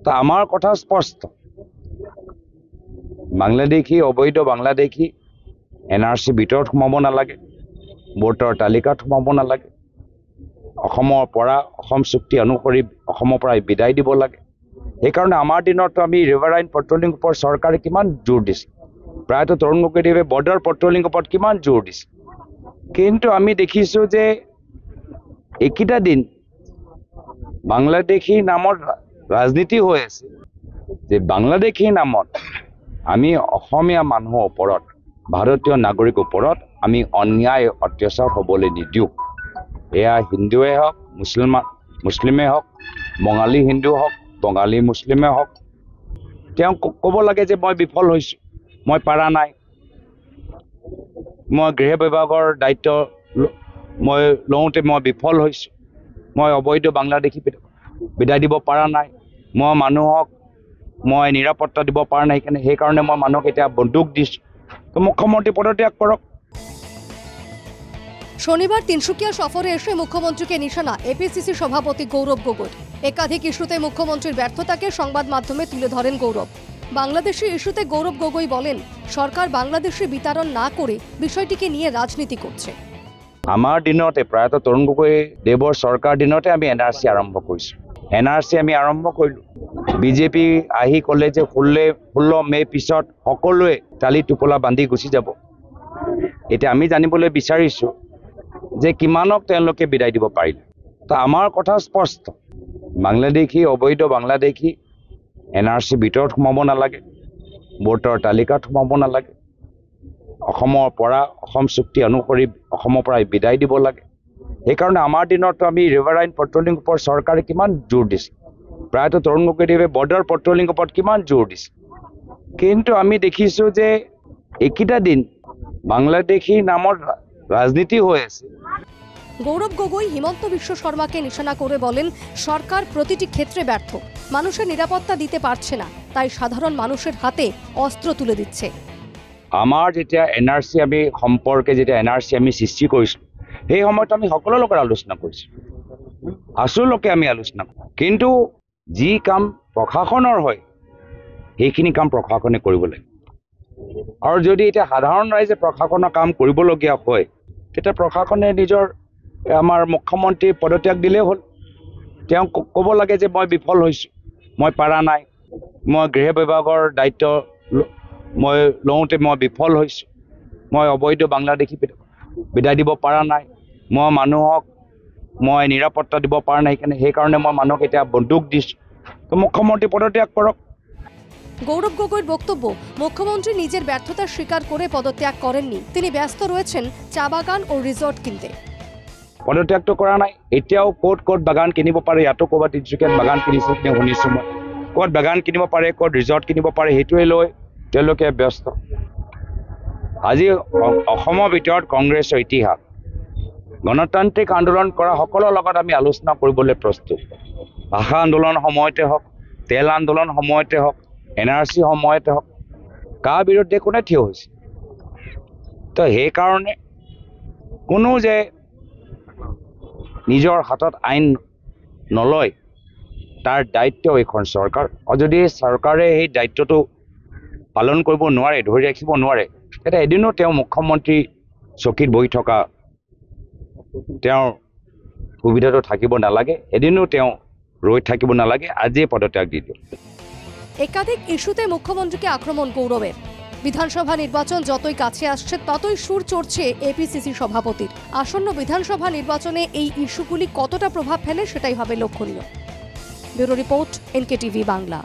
তা আমাৰ কথা স্পষ্ট, বাংলাদেশী অবৈধ বাংলাদেশী NRC ভিতৰত সোমাব নালাগে, ভোটৰ তালিকাত সোমাব নালাগে, অসমৰ পৰা অসম চুক্তি অনুসৰি অসমৰ পৰা বিদায় দিব লাগে। সেইকাৰণে আমাৰ দিনত আমি ৰিভাৰাইন পেট্ৰলিং ওপৰত চৰকাৰে কিমান জোৰ দিছে, প্ৰায়তো তৰুণ গগৈদেৱে বৰ্ডাৰ পেট্ৰলিং ওপৰত কিমান জোৰ দিছে। কিন্তু আমি দেখিছোঁ যে এইকেইটা দিন বাংলাদেশী নামত ৰাজনীতি হৈ আছে, যে বাংলাদেশী নামত আমি অসমীয়া মানুহৰ ওপৰত, ভাৰতীয় নাগৰিকৰ ওপৰত আমি অন্যায় অত্যাচাৰ হ'বলৈ নিদিওঁ। এয়া হিন্দুৱে হওক, মুছলিমে হওক, বঙালী হিন্দু হওক, বঙালী মুছলিমে হওক, তেওঁ ক'ব লাগে যে মই বিফল হৈছোঁ, মই পাৰা নাই, মই গৃহ বিভাগৰ দায়িত্ব মই লওঁতে মই বিফল হৈছোঁ, মই অবৈধ বাংলাদেশী বিদায় দিব পৰা নাই, মই মানুহক মই নিৰাপত্তা দিব পৰা নাই, সেইকাৰণে মই মানুহক এতিয়া বন্দুক দিছোঁ। তো মুখ্যমন্ত্রী পদত্যাগ করক। শনিবার তিনসুকিয়া সফরে এসে মুখ্যমন্ত্রীকে নিশানা এপিসিসি সভাপতি গৌরব গগৈ। একাধিক ইস্যুতে মুখ্যমন্ত্রীর ব্যর্থতাকে সংবাদ মাধ্যমে তুলে ধরেন গৌরব। বাংলাদেশি ইস্যুতে গৌরব গগৈ বলেন, সরকার বাংলাদেশে বিতরণ না করে বিষয়টিকে নিয়ে রাজনীতি করছে। আমার দিনতে প্রায়ত তরুণ গগৈ দেৱৰ সৰকাৰ দিনতে আমি NRC আৰম্ভ কৰেছি। NRC আমি আৰম্ভ কৰলো, বিজেপি আহি কলে যে 16 মে পিছত সকলোৱে টালি টোপোলা বান্ধি গুচি যাব। এতিয়া আমি জানিবলৈ বিচাৰিছোঁ যে কিমানক তেওঁলোকে বিদায় দিব পাৰিলে। তো আমাৰ কথা স্পষ্ট, বাংলাদেশী অবৈধ বাংলাদেশী NRC ভিতৰত সোমাব নালাগে, ভোটৰ তালিকাত সোমাব নালাগে, অসমৰ পৰা অসম চুক্তি অনুসৰি অসমৰ পৰা বিদায় দিব লাগে। সেইকাৰণে আমাৰ দিনত আমি ৰিভাৰাইন পেট্ৰলিং ওপৰত চৰকাৰে কিমান জোৰ দিছে, প্ৰায়তো তৰুণ গগৈদেৱে বৰ্ডাৰ পেট্ৰলিং ওপৰত কিমান জোৰ দিছে। কিন্তু আমি দেখিছোঁ যে এইকেইটা দিন বাংলাদেশী নামত রাজনীতি হৈ আছে। গৌরব গগৈ হিমন্ত বিশ্ব শর্মাকে নিশানা করে বলেন, সরকার প্রতিটি ক্ষেত্রে ব্যর্থ, মানুষের নিরাপত্তা দিতে পারছে না, তাই সাধারণ মানুষের হাতে অস্ত্র তুলে দিচ্ছে। আমাৰ যেতিয়া NRC আমি সম্পৰ্কে যেতিয়া NRC আমি সৃষ্টি কৰিছোঁ, সেই সময়ত আমি সকলো লোকৰ আলোচনা কৰিছোঁ, আচলতে আমি আলোচনা কৰোঁ। কিন্তু যি কাম প্ৰশাসনৰ হয় সেইখিনি কাম প্ৰশাসনে কৰিব লাগে। আৰু যদি এতিয়া সাধাৰণ ৰাইজে প্ৰশাসনৰ কাম কৰিবলগীয়া হয়, তেতিয়া প্ৰশাসনে নিজৰ আমাৰ মুখ্যমন্ত্ৰী পদত্যাগ দিলেই হ'ল। তেওঁ ক'ব লাগে যে মই বিফল হৈছোঁ, মই পাৰা নাই, মই গৃহ বিভাগৰ দায়িত্ব মই লওঁতে মই বিফল হৈছোঁ, মই অবৈধ বাংলাদেশী বিদায় দিব পৰা নাই, মই মানুহক মই নিৰাপত্তা দিব পৰা নাই, সেইকাৰণে মই মানুহক এতিয়া বন্দুক দিছোঁ। তো মুখ্যমন্ত্রী পদত্যাগ করক। গৌরব গগৈর বক্তব্য, মুখ্যমন্ত্রী নিজের ব্যর্থতা স্বীকার করে পদত্যাগ করেননি, তিনি ব্যস্ত রয়েছেন চা বাগান ও রিসর্ট কিনতে। পদত্যাগটো কৰা নাই, এতিয়াও ক'ত বাগান কিনিব পাৰে, ইয়াতো ক'ৰবাত তিনিচুকীয়াত বাগান কিনিছে শুনিছোঁ মই, ক'ত বাগান কিনিব পাৰে, ক'ত ৰিসৰ্ট কিনিব পাৰে, সেইটোৱে লৈ তেওঁলোকে ব্যস্ত। আজি অসমৰ ভিতৰত কংগ্ৰেছৰ ইতিহাস, গণতান্ত্ৰিক আন্দোলন কৰা সকলৰ লগত আমি আলোচনা কৰিবলৈ প্ৰস্তুত। ভাষা আন্দোলন সময়তে হওক, তেল আন্দোলন সময়তে হওক, NRC সময়তে হওক, কাৰ বিৰুদ্ধে কোনে থিয় হৈছে। তো সেইকাৰণে কোনো যে নিজৰ হাতত আইন নলয়, তাৰ দায়িত্ব এইখন চৰকাৰ। আৰু যদি চৰকাৰে সেই দায়িত্বটো পালন কৰিব নোৱাৰে, ধৰি ৰাখিব নোৱাৰে, তেতিয়া এদিনো তেওঁ মুখ্যমন্ত্ৰী চকীত বহি থকা তেওঁৰ সুবিধাটো থাকিব নালাগে, এদিনো তেওঁ ৰৈ থাকিব নালাগে, আজিয়ে পদত্যাগ দি দিওঁ। একাধিক ইস্যুতে মুখ্যমন্ত্রীকে আক্রমণ গৌরবের। বিধানসভা নির্বাচন যতই কাছে আসছে ততই সুর চড়ছে এপিসিসি সভাপতির। আসন্ন বিধানসভা নির্বাচনে এই ইস্যুগুলি কতটা প্রভাব ফেলে সেটাই হবে লক্ষণীয়। Bureau report, NKTV Bangla.